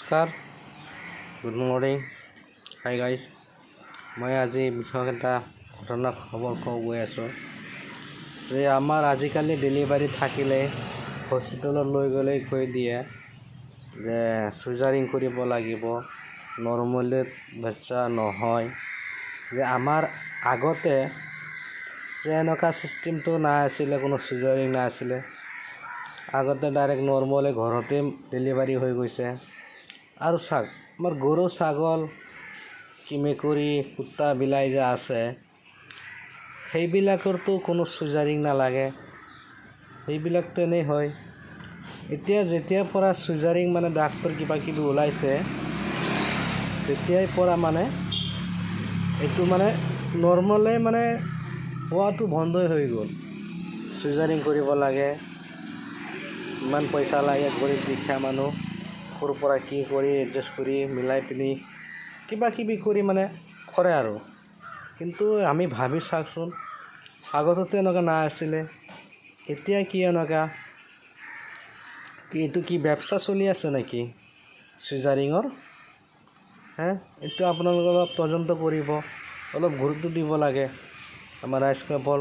নমস্কাৰ, good morning. Hi guys, মই আজি বিশেষ এটা ঘটনা খবৰ ক'ব গৈ আছোঁ যে আমাৰ আজিকালি ডেলিভাৰী থাকিলে হস্পিটেলত লৈ গ'লে কৈ দিয়ে যে চিজাৰিং কৰিব লাগিব, নৰ্মেলি বাচ্চা নহয়। যে আমাৰ আগতে যে এনেকুৱা চিষ্টেমটো নাছিলে, কোনো চিজাৰিং নাছিলে। আগতে ডাইৰেক্ট নৰ্মেলি ঘৰতে ডেলিভাৰী হৈ গৈছে। আৰু চাওক, আমাৰ গৰু ছাগল কি মেকুৰী কুত্তা বিলাই যে আছে, সেইবিলাকৰতো কোনো চিজাৰিং নালাগে, সেইবিলাকতো এনেই হয়। এতিয়া যেতিয়াৰ পৰা চিজাৰিং মানে ডাক্তৰ কিবা কিবি ওলাইছে, তেতিয়াই পৰা মানে এইটো মানে নৰ্মেলে মানে হোৱাটো বন্ধই হৈ গ'ল। চিজাৰিং কৰিব লাগে, ইমান পইচা লাগে, গৰীব দুখীয়া মানুহ সৰুৰ পৰা কি কৰি এডজাষ্ট কৰি মিলাই পিনি কিবা কিবি কৰি মানে কৰে আৰু। কিন্তু আমি ভাবি চাওকচোন, আগতেতো এনেকুৱা নাছিলে, এতিয়া কি এনেকুৱা? এইটো কি ব্যৱস্থা চলি আছে নেকি চিজাৰিঙৰ? এইটো আপোনালোকে অলপ তদন্ত কৰিব, অলপ গুৰুত্ব দিব লাগে আমাৰ ৰাইজ কাপল।